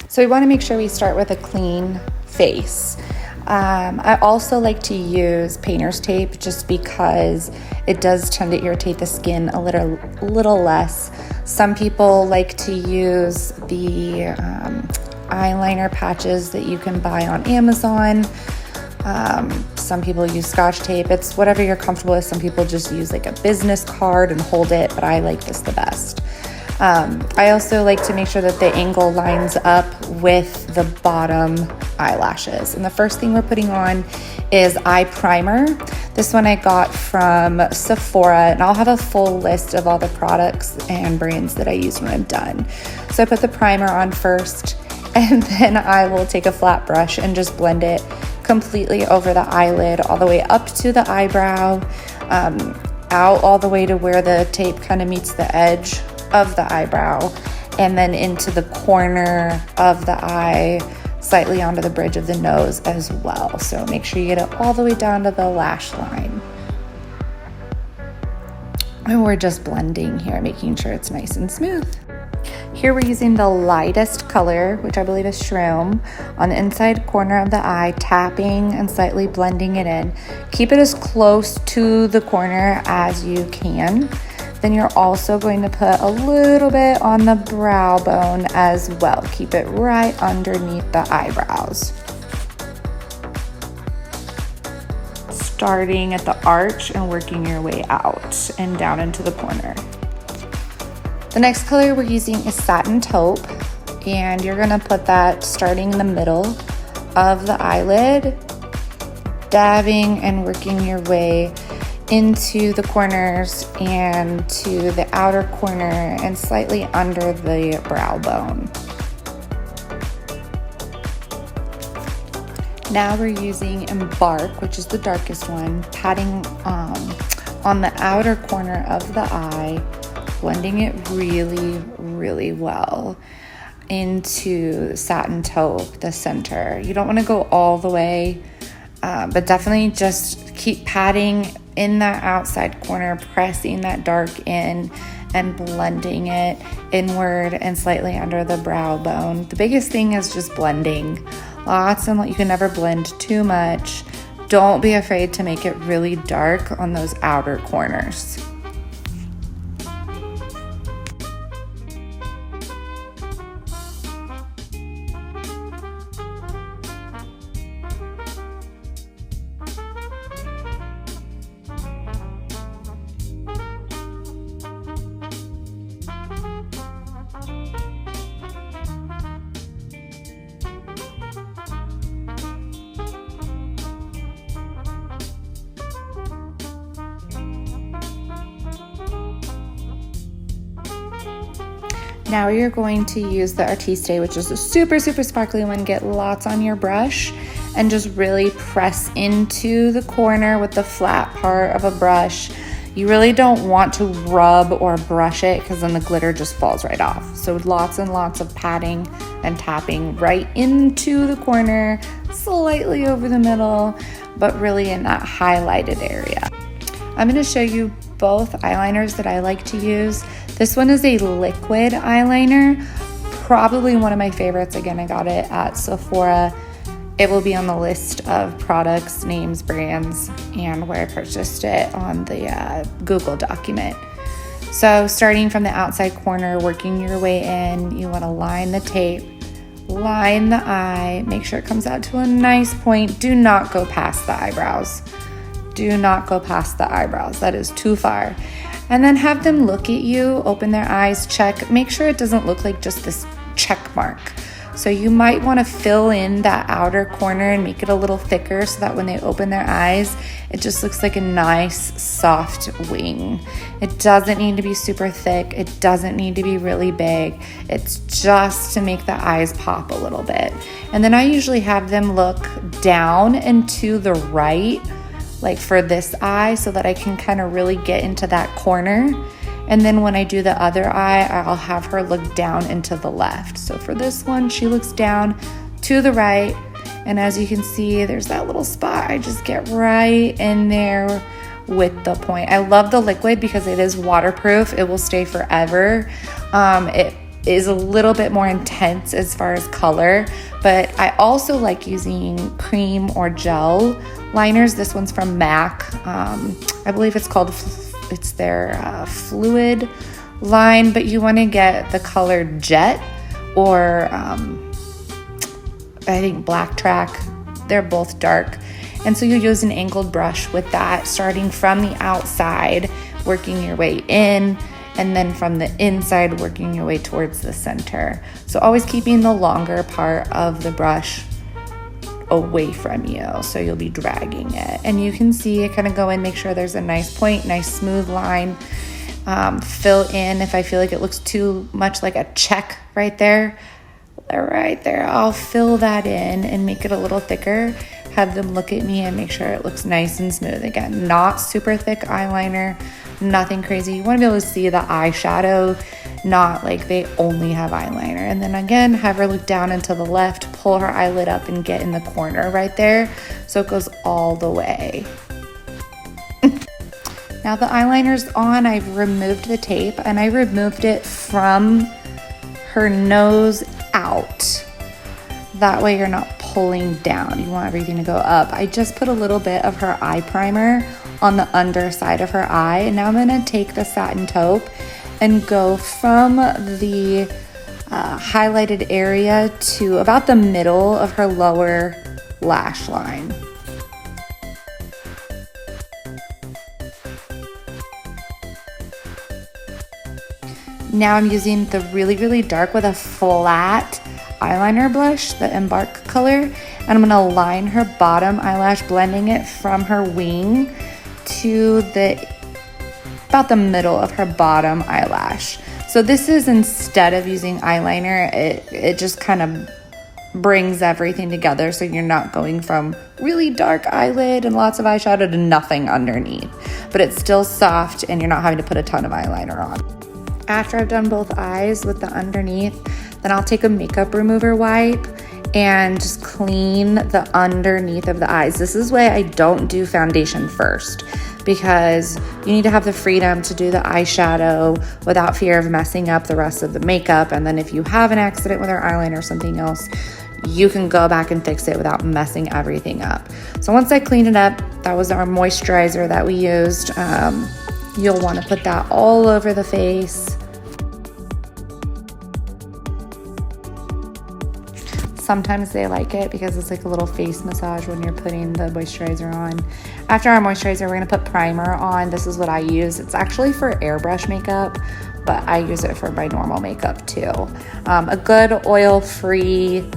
So we want to make sure we start with a clean face. I also like to use painter's tape just because it does tend to irritate the skin a little less. Some people like to use the eyeliner patches that you can buy on Amazon. Some people use Scotch tape. It's whatever you're comfortable with. Some people just use like a business card and hold it, but I like this the best. I also like to make sure that the angle lines up with the bottom eyelashes. And the first thing we're putting on is eye primer. This one I got from Sephora, and I'll have a full list of all the products and brands that I use when I'm done. So I put the primer on first, and then I will take a flat brush and just blend it completely over the eyelid, all the way up to the eyebrow, out all the way to where the tape kind of meets the edge of the eyebrow, and then into the corner of the eye, slightly onto the bridge of the nose as well. So make sure you get it all the way down to the lash line. And we're just blending here, making sure it's nice and smooth. Here we're using the lightest color, which I believe is Shroom, on the inside corner of the eye, tapping and slightly blending it in. Keep it as close to the corner as you can. Then you're also going to put a little bit on the brow bone as well. Keep it right underneath the eyebrows. Starting at the arch and working your way out and down into the corner. The next color we're using is Satin Taupe, and you're gonna put that starting in the middle of the eyelid, dabbing and working your way into the corners and to the outer corner and slightly under the brow bone. Now we're using Embark, which is the darkest one, patting on the outer corner of the eye, blending it really well into Satin Taupe, the center. You don't want to go all the way, but definitely just keep patting in that outside corner, pressing that dark in and blending it inward and slightly under the brow bone. The biggest thing is just blending. You can never blend too much. Don't be afraid to make it really dark on those outer corners. Now you're going to use the Artiste, which is a super sparkly one. Get lots on your brush and just really press into the corner with the flat part of a brush. You really don't want to rub or brush it because then the glitter just falls right off. So lots and lots of patting and tapping right into the corner, slightly over the middle, but really in that highlighted area. I'm going to show you both eyeliners that I like to use. This one is a liquid eyeliner, probably one of my favorites. Again, I got it at Sephora. It will be on the list of products, names, brands, and where I purchased it on the Google document. So starting from the outside corner, working your way in, you want to line the tape, line the eye, make sure it comes out to a nice point. Do not go past the eyebrows. Do not go past the eyebrows. That is too far. And then have them look at you, open their eyes, check. Make sure it doesn't look like just this check mark. So you might want to fill in that outer corner and make it a little thicker so that when they open their eyes, it just looks like a nice soft wing. It doesn't need to be super thick. It doesn't need to be really big. It's just to make the eyes pop a little bit. And then I usually have them look down and to the right, like for this eye, so that I can kind of really get into that corner. And then when I do the other eye, I'll have her look down and to the left. So for this one, she looks down to the right. And as you can see, there's that little spot. I just get right in there with the point. I love the liquid because it is waterproof. It will stay forever. It is a little bit more intense as far as color, but I also like using cream or gel liners. This one's from MAC. I believe it's called, it's their fluid line, but you want to get the color Jet or I think Black Track. They're both dark. And so you use an angled brush with that, starting from the outside, working your way in, and then from the inside, working your way towards the center. So always keeping the longer part of the brush away from you, so you'll be dragging it. And you can see it kind of go in, make sure there's a nice point, nice smooth line. Fill in if I feel like it looks too much like a check right there. I'll fill that in and make it a little thicker. Have them look at me and make sure it looks nice and smooth. Again, not super thick eyeliner, nothing crazy. You want to be able to see the eyeshadow, not like they only have eyeliner. And then again, have her look down and to the left, pull her eyelid up and get in the corner right there so it goes all the way. Now the eyeliner's on, I've removed the tape and I removed it from her nose out. That way you're not pulling down. You want everything to go up. I just put a little bit of her eye primer on the underside of her eye. And now I'm gonna take the satin taupe and go from the highlighted area to about the middle of her lower lash line. Now I'm using the really, really dark with a flat eyeliner brush, the Embark color, and I'm gonna line her bottom eyelash, blending it from her wing to about the middle of her bottom eyelash. So this is, instead of using eyeliner, it just kind of brings everything together, so you're not going from really dark eyelid and lots of eyeshadow to nothing underneath, but it's still soft and you're not having to put a ton of eyeliner on. After I've done both eyes with the underneath, then I'll take a makeup remover wipe and just clean the underneath of the eyes. This is why I don't do foundation first, because you need to have the freedom to do the eyeshadow without fear of messing up the rest of the makeup. And then if you have an accident with our eyeliner or something else, you can go back and fix it without messing everything up. So once I clean it up, that was our moisturizer that we used. You'll want to put that all over the face. Sometimes they like it because it's like a little face massage when you're putting the moisturizer on. After our moisturizer, we're gonna put primer on. This is what I use. It's actually for airbrush makeup, but I use it for my normal makeup too. A good oil-free,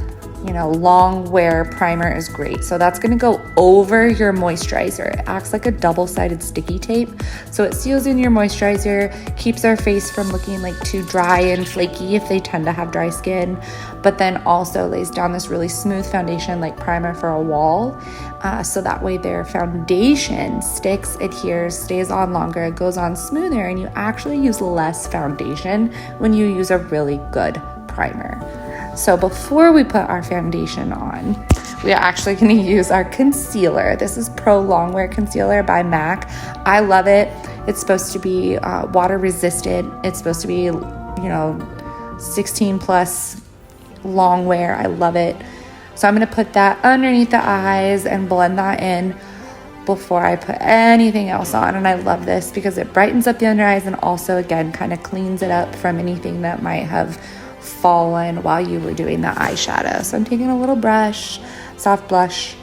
long wear primer is great. So that's gonna go over your moisturizer. It acts like a double-sided sticky tape. So it seals in your moisturizer, keeps our face from looking like too dry and flaky if they tend to have dry skin, but then also lays down this really smooth foundation like primer for a wall. So that way their foundation sticks, adheres, stays on longer, it goes on smoother, and you actually use less foundation when you use a really good primer. So before we put our foundation on, we are actually going to use our concealer. This is Pro Longwear Concealer by MAC. I love it. It's supposed to be water resistant. It's supposed to be, 16 plus long wear. I love it. So I'm going to put that underneath the eyes and blend that in before I put anything else on. And I love this because it brightens up the under eyes and also, again, kind of cleans it up from anything that might have fallen while you were doing the eyeshadow. So I'm taking a little brush, soft brush,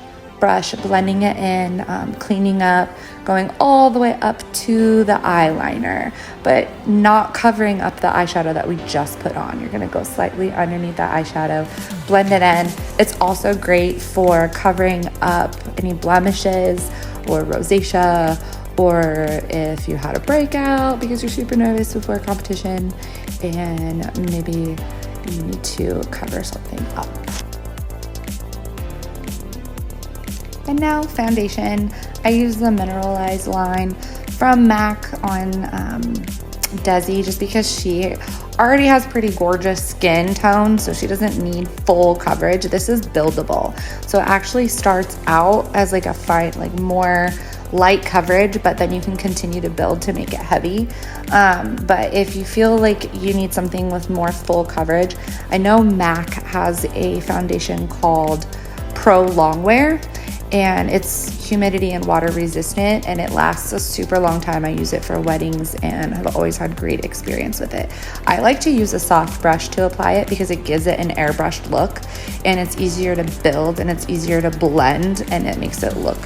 blending it in, cleaning up, going all the way up to the eyeliner, but not covering up the eyeshadow that we just put on. You're gonna go slightly underneath the eyeshadow, blend it in. It's also great for covering up any blemishes or rosacea, or if you had a breakout because you're super nervous before a competition and maybe you need to cover something up. And now foundation. I use the mineralized line from MAC on Desi, just because she already has pretty gorgeous skin tone, so she doesn't need full coverage. This is buildable, so it actually starts out as like a fine, like more light coverage, but then you can continue to build to make it heavy. But if you feel like you need something with more full coverage, I know MAC has a foundation called Pro Longwear, and it's humidity and water resistant, and it lasts a super long time. I use it for weddings and have always had great experience with it. I like to use a soft brush to apply it because it gives it an airbrushed look, and it's easier to build and it's easier to blend, and it makes it look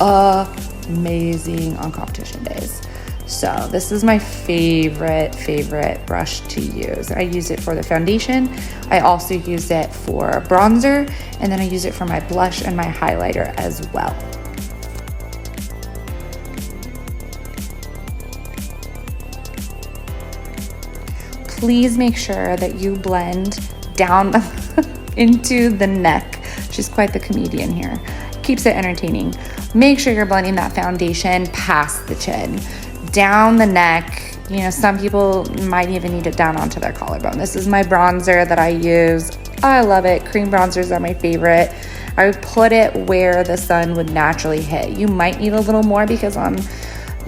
amazing on competition days. So this is my favorite brush to use. I use it for the foundation. I also use it for bronzer, and then I use it for my blush and my highlighter as well. Please make sure that you blend down into the neck. She's quite the comedian here. Keeps it entertaining. Make sure you're blending that foundation past the chin, down the neck. You know, some people might even need it down onto their collarbone. This is my bronzer that I use. I love it. Cream bronzers are my favorite. I would put it where the sun would naturally hit. You might need a little more because on,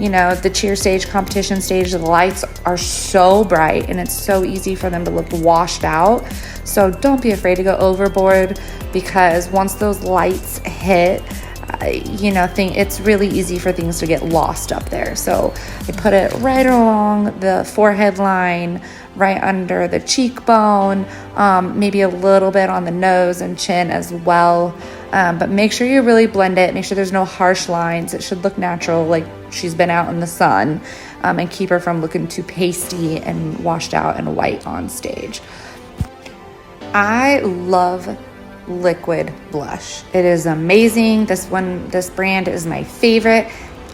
you know, the cheer stage, competition stage, the lights are so bright and it's so easy for them to look washed out. So don't be afraid to go overboard, because once those lights hit, you know, it's really easy for things to get lost up there. So I put it right along the forehead line, right under the cheekbone, maybe a little bit on the nose and chin as well. But make sure you really blend it. Make sure there's no harsh lines. It should look natural, like she's been out in the sun, and keep her from looking too pasty and washed out and white on stage. I love liquid blush. It is amazing. This brand is my favorite.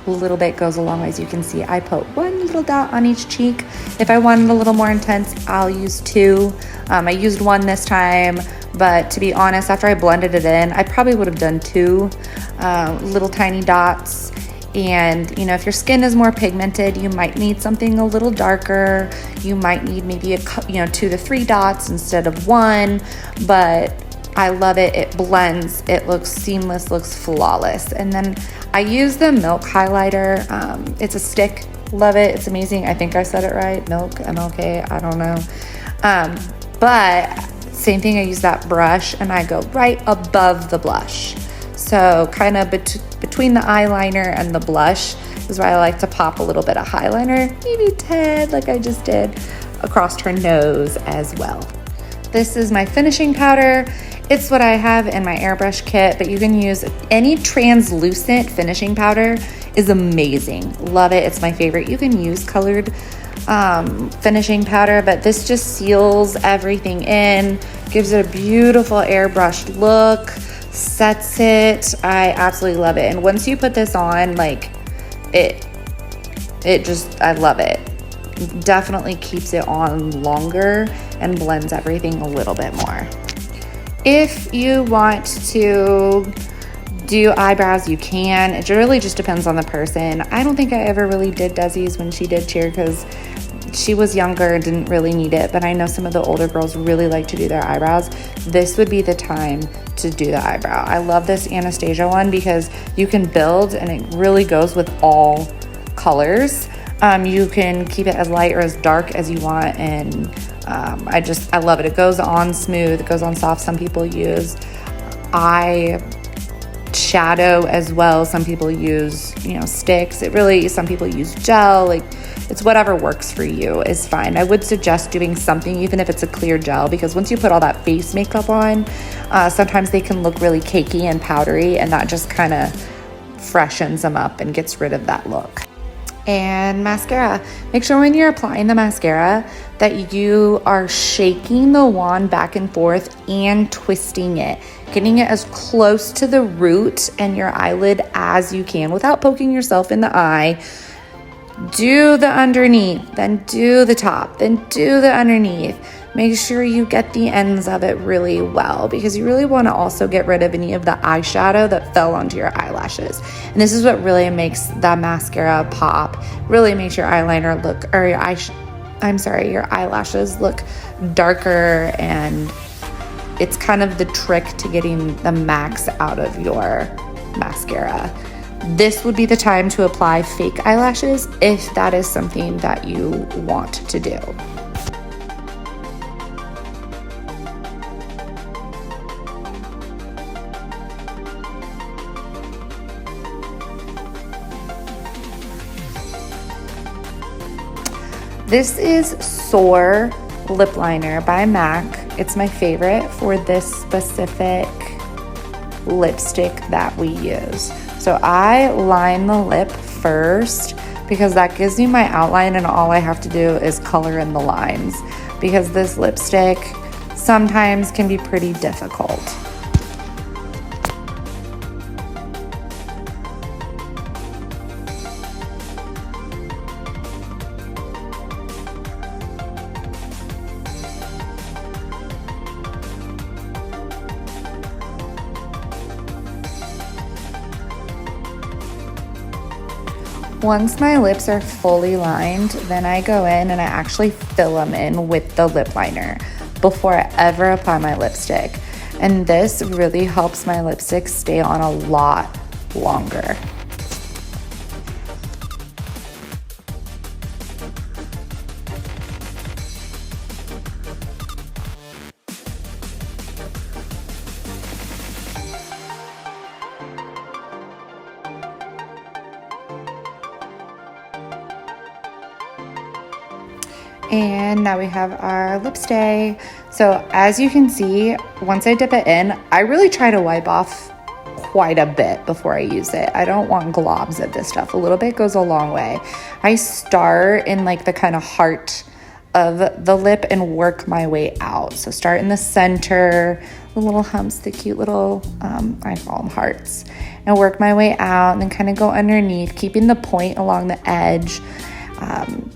A little bit goes a long way. As you can see, I put one little dot on each cheek. If I wanted a little more intense, I'll use two. I used one this time, but to be honest, after I blended it in, I probably would have done two little tiny dots. And you know, if your skin is more pigmented, you might need something a little darker. You might need maybe 2 to 3 dots instead of one, but I love it. It blends. It looks seamless, looks flawless. And then I use the Milk highlighter. It's a stick. Love it. It's amazing. I think I said it right. Milk, MLK, I don't know. But same thing, I use that brush and I go right above the blush. So kind of between the eyeliner and the blush is where I like to pop a little bit of highlighter, maybe 10 like I just did, across her nose as well. This is my finishing powder. It's what I have in my airbrush kit, but you can use any translucent finishing powder. Is amazing. Love it. It's my favorite. You can use colored finishing powder, but this just seals everything in, gives it a beautiful airbrushed look, sets it. I absolutely love it. And once you put this on, like I love it. Definitely keeps it on longer and blends everything a little bit more. If you want to do eyebrows, you can. It really just depends on the person. I don't think I ever really did Desi's when she did cheer because she was younger and didn't really need it, but I know some of the older girls really like to do their eyebrows. This would be the time to do the eyebrow. I love this Anastasia one because you can build and it really goes with all colors. You can keep it as light or as dark as you want, and I love it. It goes on smooth, it goes on soft. Some people use eye shadow as well. Some people use, sticks. Some people use gel. Like, it's whatever works for you is fine. I would suggest doing something, even if it's a clear gel, because once you put all that face makeup on, sometimes they can look really cakey and powdery, and that just kind of freshens them up and gets rid of that look. And mascara. Make sure when you're applying the mascara that you are shaking the wand back and forth and twisting it, getting it as close to the root and your eyelid as you can without poking yourself in the eye. Do the underneath, then do the top, then do the underneath. Make sure you get the ends of it really well, because you really want to also get rid of any of the eyeshadow that fell onto your eyelashes. And this is what really makes that mascara pop. Really makes your eyeliner look, or your eyelashes look darker, and it's kind of the trick to getting the max out of your mascara. This would be the time to apply fake eyelashes if that is something that you want to do. This is Soar Lip Liner by MAC. It's my favorite for this specific lipstick that we use. So I line the lip first because that gives me my outline, and all I have to do is color in the lines, because this lipstick sometimes can be pretty difficult. Once my lips are fully lined, then I go in and I actually fill them in with the lip liner before I ever apply my lipstick. And this really helps my lipstick stay on a lot longer. And now we have our lip stay. So as you can see, once I dip it in, I really try to wipe off quite a bit before I use it. I don't want globs of this stuff. A little bit goes a long way. I start in like the kind of heart of the lip and work my way out. So start in the center, the little humps, the cute little, I call them hearts, and work my way out, and then kind of go underneath, keeping the point along the edge,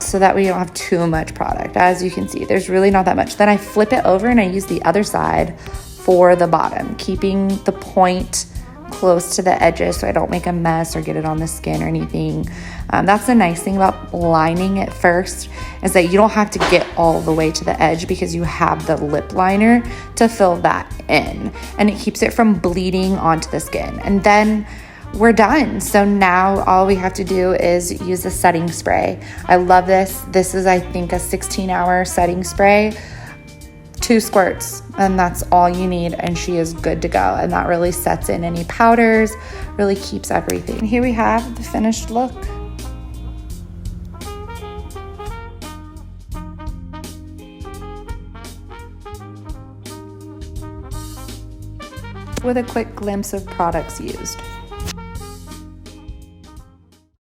so that we don't have too much product. As you can see, there's really not that much. Then I flip it over and I use the other side for the bottom, keeping the point close to the edges so I don't make a mess or get it on the skin or anything. That's the nice thing about lining it first, is that you don't have to get all the way to the edge because you have the lip liner to fill that in, and it keeps it from bleeding onto the skin. And then we're done. So now all we have to do is use the setting spray. I love this. This is, I think, a 16-hour setting spray. 2 squirts, and that's all you need, and she is good to go. And that really sets in any powders, really keeps everything. And here we have the finished look. With a quick glimpse of products used.